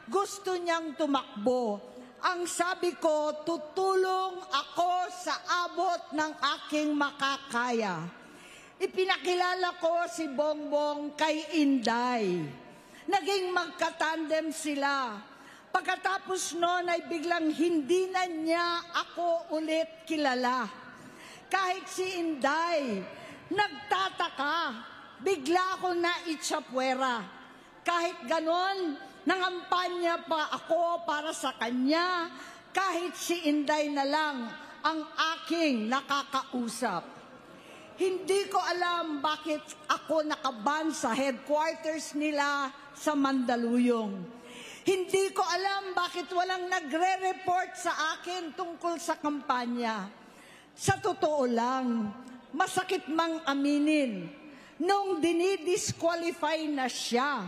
gusto niyang tumakbo. Ang sabi ko, tutulong ako sa abot ng aking makakaya. Ipinakilala ko si Bongbong kay Inday. Naging magkatandem sila. Pagkatapos noon ay biglang hindi na niya ako ulit kilala. Kahit si Inday, nagtataka, bigla ako na itsapwera. Kahit ganon, nangampanya pa ako para sa kanya, kahit si Inday na lang ang aking nakakausap. Hindi ko alam bakit ako nakaban sa headquarters nila sa Mandaluyong. Hindi ko alam bakit walang nagre-report sa akin tungkol sa kampanya. Sa totoo lang, masakit mang aminin, nung dinidisqualify na siya,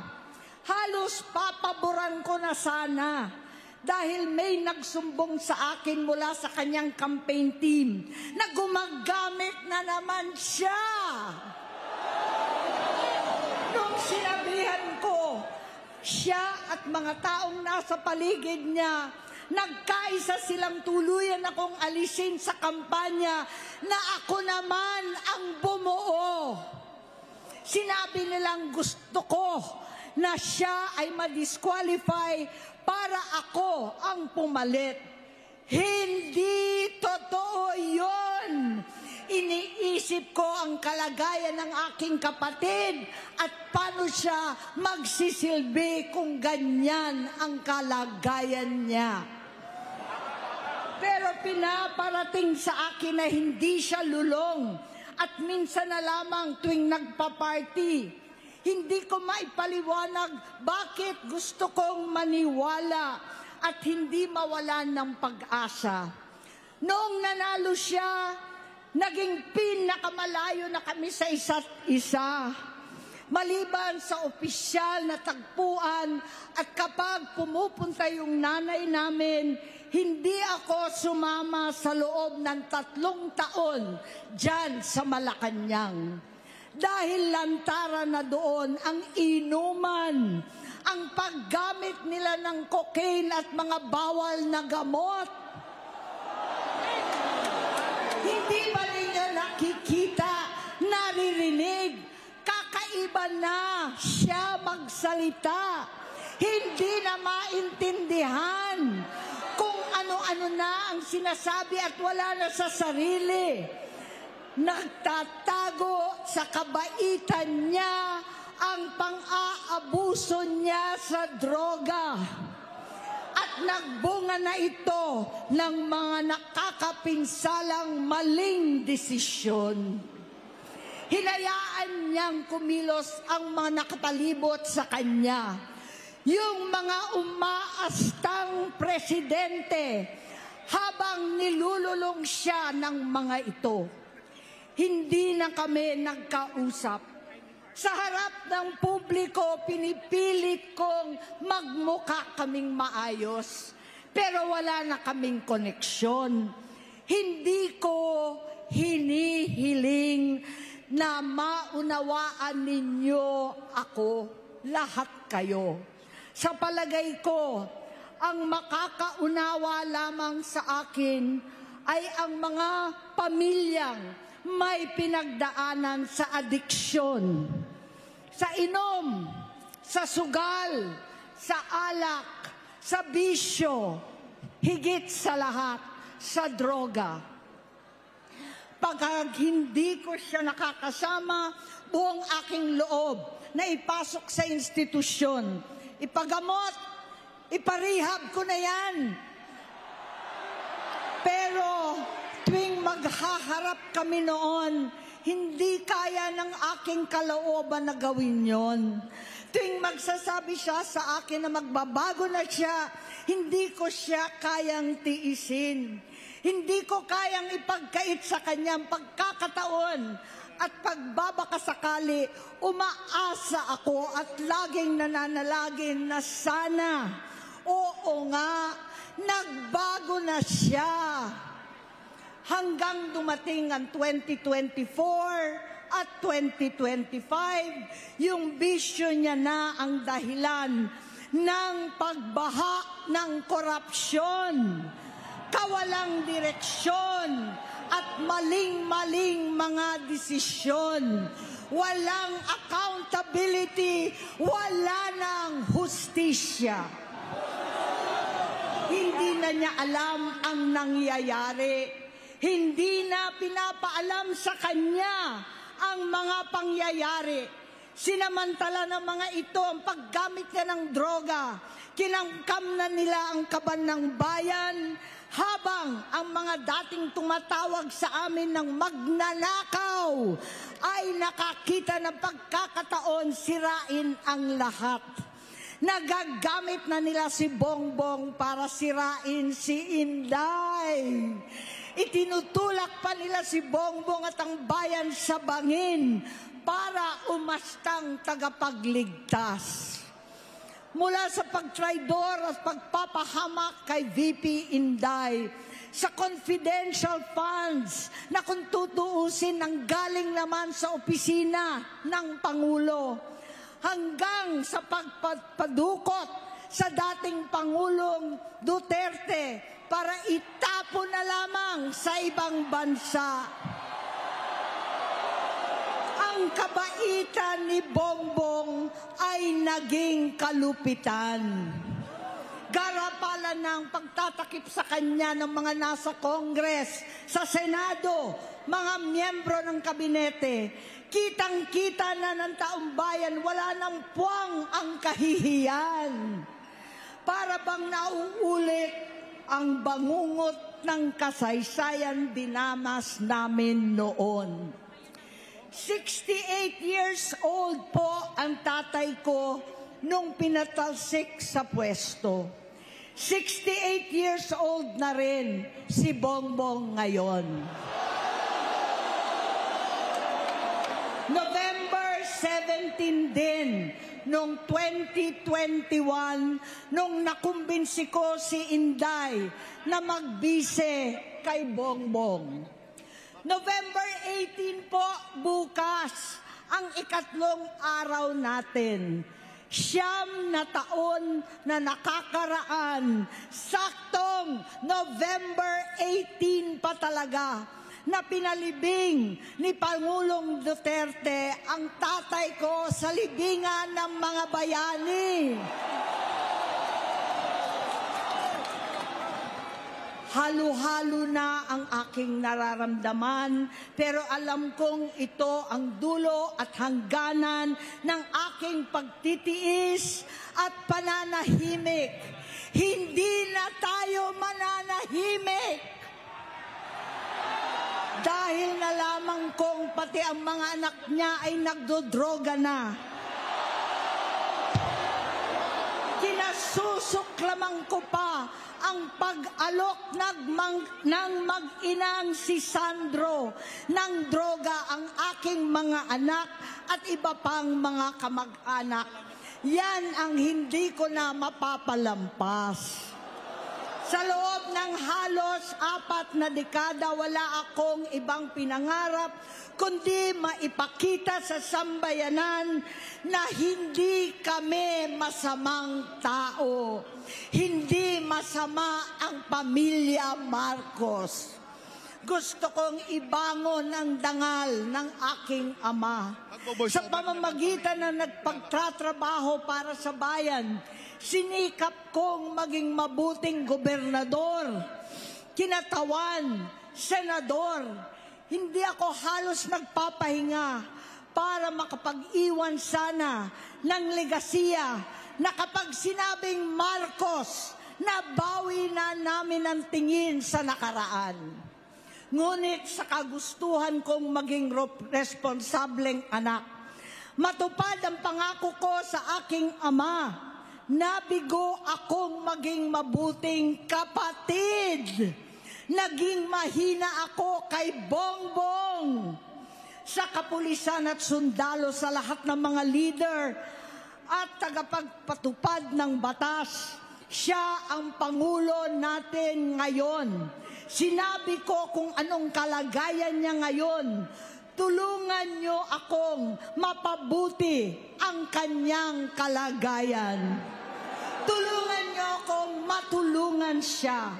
halos papaboran ko na sana dahil may nagsumbong sa akin mula sa kanyang campaign team na gumagamit na naman siya. Nung sinabihan ko, siya at mga taong nasa paligid niya, nagkaisa silang tuluyan akong alisin sa kampanya na ako naman ang bumuo. Sinabi nilang gusto ko na siya ay ma-disqualify para ako ang pumalit. Hindi totoo yun. Iniisip ko ang kalagayan ng aking kapatid at paano siya magsisilbi kung ganyan ang kalagayan niya. Pero pinaparating sa akin na hindi siya lulong at minsan na lamang tuwing nagpa-party. Hindi ko maipaliwanag bakit gusto kong maniwala at hindi mawalan ng pag-asa. Noong nanalo siya, naging pinakamalayo na kami sa isa't isa. Maliban sa opisyal na tagpuan at kapag pumupunta yung nanay namin, hindi ako sumama sa loob ng 3 taon dyan sa Malacanang. Dahil lantara na doon ang inuman, ang paggamit nila ng cocaine at mga bawal na gamot. Hindi ba ninyo nakikita, naririnig, kakaiba na siya magsalita. Hindi na maintindihan kung ano-ano na ang sinasabi at wala na sa sarili. Nagtatago sa kabaitan niya ang pang-aabuso niya sa droga. At nagbunga na ito ng mga nakakapinsalang maling desisyon. Hinayaan niyang kumilos ang mga nakapalibot sa kanya. Yung mga umaastang presidente habang nilululong siya ng mga ito. Hindi na kami nagkausap. Sa harap ng publiko, pinipilit kong magmukha kaming maayos. Pero wala na kaming koneksyon. Hindi ko hinihiling na maunawaan ninyo ako, lahat kayo. Sa palagay ko, ang makakaunawa lamang sa akin ay ang mga pamilyang may pinagdaanan sa adiksyon, sa inom, sa sugal, sa alak, sa bisyo, higit sa lahat, sa droga. Pag hindi ko siya nakakasama, buong aking loob na ipasok sa institusyon, ipagamot, iparehab ko na yan. Pero tuwing maghaharap kami noon, hindi kaya ng aking kalooban na gawin yon. Tuwing magsasabi siya sa akin na magbabago na siya, hindi ko siya kayang tiisin. Hindi ko kayang ipagkait sa kanyang pagkakataon at pagbabakasakali, umaasa ako at laging nananalangin na sana, oo nga, nagbago na siya. Hanggang dumating ang 2024 at 2025, yung bisyo niya na ang dahilan ng pagbaha ng korupsyon, kawalang direksyon, at maling-maling mga desisyon. Walang accountability, wala ng hustisya. Hindi na niya alam ang nangyayari. Hindi na pinapaalam sa kanya ang mga pangyayari. Sinamantala ng mga ito ang paggamit niya ng droga. Kinangkam na nila ang kaban ng bayan, habang ang mga dating tumatawag sa amin ng magnanakaw ay nakakita ng pagkakataon sirain ang lahat. Nagagamit na nila si Bongbong para sirain si Inday. Itinutulak pa nila si Bongbong at ang bayan sa bangin para umastang tagapagligtas. Mula sa pagtraidor at pagpapahamak kay VP Inday, sa confidential funds na kung tutuusin ang galing naman sa opisina ng Pangulo, hanggang sa pagpadukot sa dating Pangulong Duterte para itapon na lamang sa ibang bansa. Ang kabaitan ni Bongbong ay naging kalupitan. Garapalan ng pagtatakip sa kanya ng mga nasa Congress, sa Senado, mga miyembro ng kabinete. Kitang-kita na ng taong bayan, wala nang puwang ang kahihiyan. Para bang nauulit ang bangungot ng kasaysayan dinamas namin noon. 68 years old po ang tatay ko nung pinatalsik sa pwesto. 68 years old na rin si Bongbong ngayon. November 17 din, noong 2021, nung nakumbinsi ko si Inday na magbise kay Bongbong. November 18 po, bukas, ang ikatlong araw natin. 9 na taon na nakakaraan, saktong November 18 pa talaga, na pinalibing ni Pangulong Duterte ang tatay ko sa libingan ng mga bayani. Halo-halo na ang aking nararamdaman, pero alam kong ito ang dulo at hangganan ng aking pagtitiis at pananahimik. Hindi na tayo mananahimik. Dahil nalaman kong pati ang mga anak niya ay nagdodroga na. Kinasusuklaman ko pa ang pag-alok ng mag-inang si Sandro ng droga ang aking mga anak at iba pang mga kamag-anak. Yan ang hindi ko na mapapalampas. Sa loob ng halos 4 na dekada, wala akong ibang pinangarap kundi maipakita sa sambayanan na hindi kami masamang tao. Hindi masama ang pamilya Marcos. Gusto kong ibangon ang dangal ng aking ama. Sa pamamagitan na nagpagtatrabaho para sa bayan, sinikap kong maging mabuting gobernador, kinatawan, senador. Hindi ako halos nagpapahinga para makapag-iwan sana ng legasiya na kapag sinabing Marcos, nabawi na namin ang tingin sa nakaraan. Ngunit sa kagustuhan kong maging responsableng anak, matupad ang pangako ko sa aking ama, nabigo akong maging mabuting kapatid. Naging mahina ako kay Bongbong. Sa kapulisan at sundalo, sa lahat ng mga leader at tagapagpatupad ng batas, siya ang Pangulo natin ngayon. Sinabi ko kung anong kalagayan niya ngayon. Tulungan niyo akong mapabuti ang kanyang kalagayan. Tulungan niyo akong matulungan siya.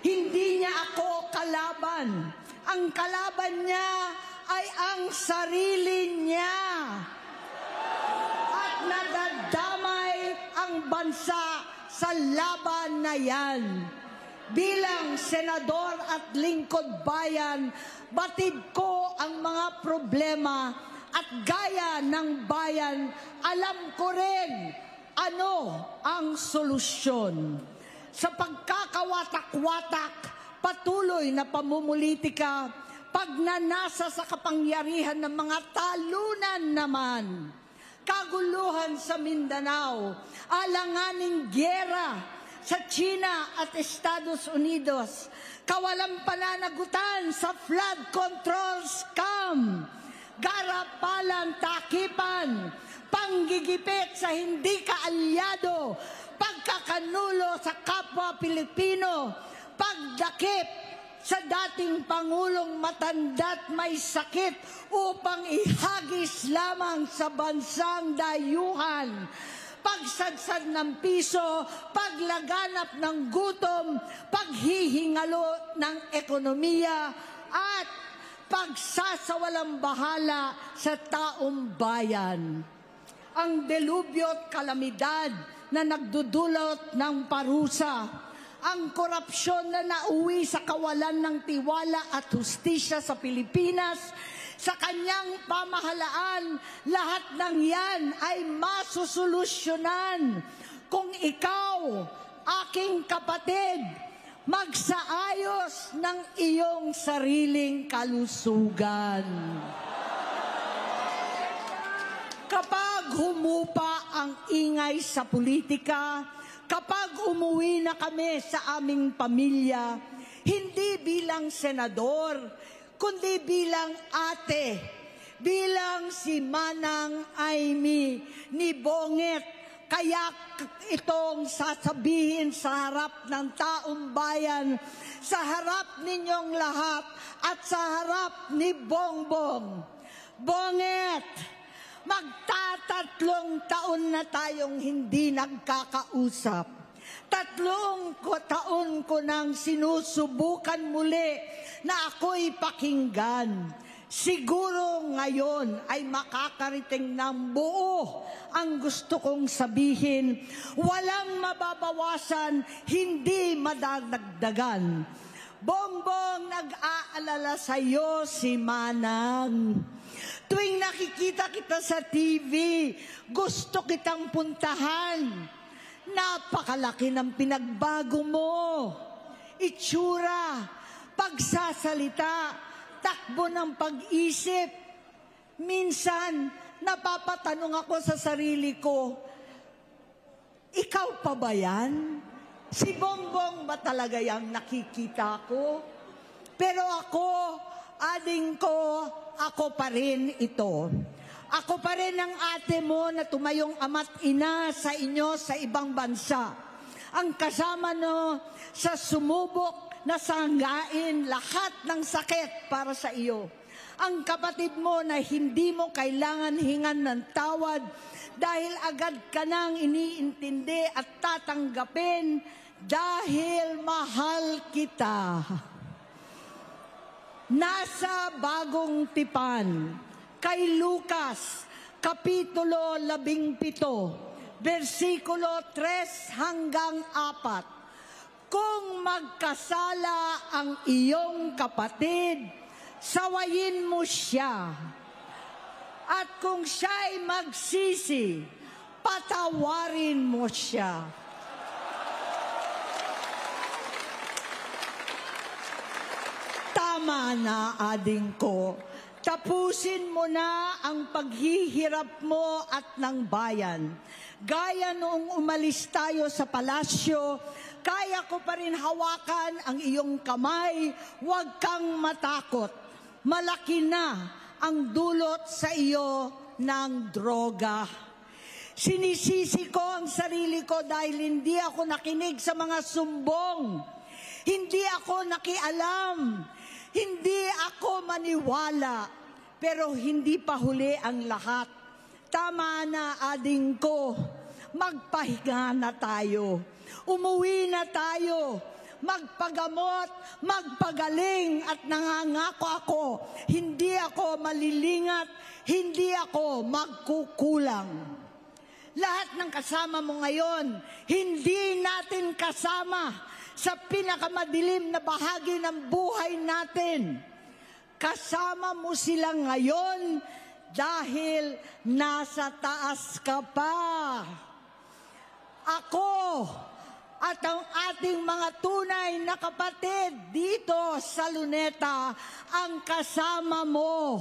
Hindi niya ako kalaban. Ang kalaban niya ay ang sarili niya. At nadadamay ang bansa sa laban na yan. Bilang senador at lingkod bayan, batid ko ang mga problema at gaya ng bayan, alam ko rin ano ang solusyon. Sa pagkakawatak-watak, patuloy na pamumulitika, pagnanasa sa kapangyarihan ng mga talunan naman, kaguluhan sa Mindanao, alanganing gyera sa China at Estados Unidos, kawalang pananagutan sa flood control scam, garapalang takipan, panggigipit sa hindi kaalyado, pagkakanulo sa kapwa Pilipino, pagdakip sa dating Pangulong matanda't may sakit upang ihagis lamang sa bansang dayuhan, pagsadsad ng piso, paglaganap ng gutom, paghihingalo ng ekonomiya, at pagsasawalang bahala sa taong bayan. Ang delubyo at kalamidad na nagdudulot ng parusa, ang korupsyon na nauwi sa kawalan ng tiwala at hustisya sa Pilipinas, sa kanyang pamahalaan, lahat ng yan ay masusolusyonan kung ikaw, aking kapatid, magsaayos ng iyong sariling kalusugan. Kapag humupa ang ingay sa politika, kapag umuwi na kami sa aming pamilya, hindi bilang senador, kundi bilang ate, bilang si Manang Aimee ni Bonget, kaya itong sasabihin sa harap ng taong bayan, sa harap ninyong lahat at sa harap ni Bongbong. Bonget, magtatatlong taon na tayong hindi nagkakausap. 3 taon ko nang sinusubukan muli na ako'y pakinggan. Siguro ngayon ay makakarating ng buo ang gusto kong sabihin. Walang mababawasan, hindi madadagdagan. Bongbong, nag-aalala sa'yo si Manang. Tuwing nakikita kita sa TV, gusto kitang puntahan. Napakalaki ng pinagbago mo. Itsura, pagsasalita, takbo ng pag-isip. Minsan, napapatanong ako sa sarili ko, ikaw pa ba yan? Si Bongbong ba talaga yung nakikita ko? Pero ako, ading ko, ako pa rin ito. Ako pa rin ang ate mo na tumayong ama't ina sa inyo sa ibang bansa. Ang kasama no sa sumubok na sanggain lahat ng sakit para sa iyo. Ang kapatid mo na hindi mo kailangan hingan ng tawad dahil agad ka nang iniintindi at tatanggapin dahil mahal kita. Nasa Bagong Tipan, kay Lucas, Kapitulo 17, versikulo 3 hanggang 4. Kung magkasala ang iyong kapatid, sawayin mo siya. At kung siya'y magsisi, patawarin mo siya. Tama na, ading ko. Tapusin mo na ang paghihirap mo at ng bayan. Gaya noong umalis tayo sa palasyo, kaya ko pa rin hawakan ang iyong kamay, huwag kang matakot. Malaki na ang dulot sa iyo ng droga. Sinisisi ko ang sarili ko dahil hindi ako nakinig sa mga sumbong. Hindi ako nakialam. Hindi ako maniwala, pero hindi pa huli ang lahat. Tama na, ading ko. magpahinga na tayo. Umuwi na tayo. Magpagamot, magpagaling at nangangako ako, hindi ako malilingat, hindi ako magkukulang. Lahat ng kasama mo ngayon, hindi natin kasama sa pinakamadilim na bahagi ng buhay natin. Kasama mo sila ngayon dahil nasa taas ka pa. Ako at ang ating mga tunay na kapatid dito sa Luneta ang kasama mo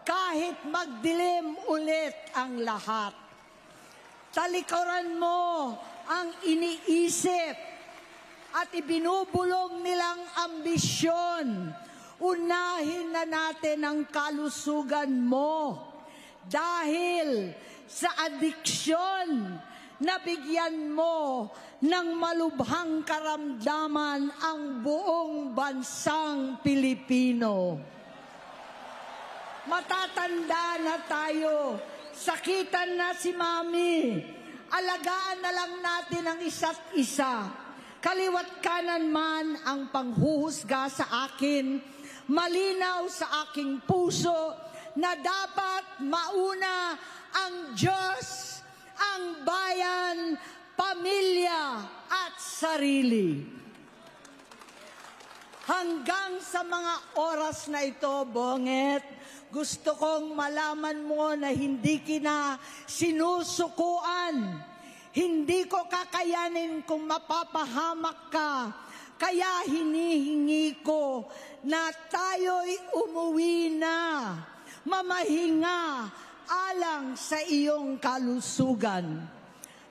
kahit magdilim ulit ang lahat. Talikuran mo ang iniisip at ibinubulong nilang ambisyon. Unahin na natin ang kalusugan mo dahil sa adiksyon nabigyan mo ng malubhang karamdaman ang buong bansang Pilipino. Matatanda na tayo, sakitan na si Mami, alagaan na lang natin ang isa't isa. Kaliwat kanan man ang panghuhusga sa akin, malinaw sa aking puso na dapat mauna ang Diyos, ang bayan, pamilya at sarili. Hanggang sa mga oras na ito, Bonget, gusto kong malaman mo na hindi kita sinusukuan. Hindi ko kakayanin kung mapapahamak ka. Kaya hinihingi ko na tayo'y umuwi na, mamahinga, alang sa iyong kalusugan.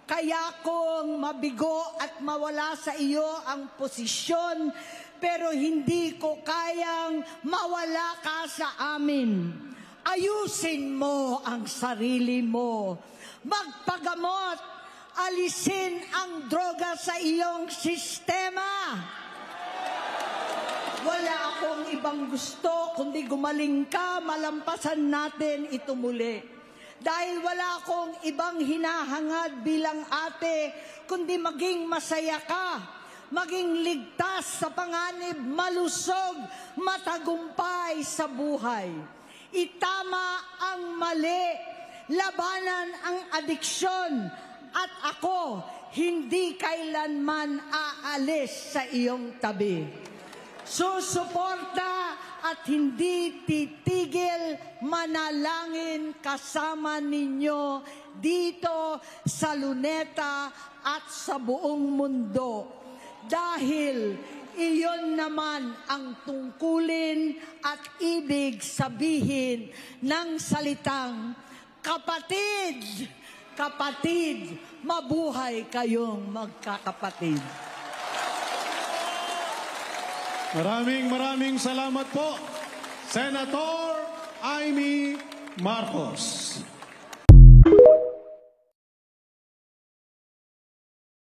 Kaya kung mabigo at mawala sa iyo ang posisyon, pero hindi ko kayang mawala ka sa amin. Ayusin mo ang sarili mo. Magpagamot, alisin ang droga sa iyong sistema. Wala akong ibang gusto, kundi gumaling ka, malampasan natin ito muli. Dahil wala akong ibang hinahangad bilang ate, kundi maging masaya ka, maging ligtas sa panganib, malusog, matagumpay sa buhay. Itama ang mali, labanan ang adiksyon, at ako hindi kailanman aalis sa iyong tabi. Susuporta at hindi titigil manalangin kasama ninyo dito sa Luneta at sa buong mundo. Dahil iyon naman ang tungkulin at ibig sabihin ng salitang kapatid, kapatid, mabuhay kayong magkakapatid. Maraming salamat po, Senator Amy Marcos.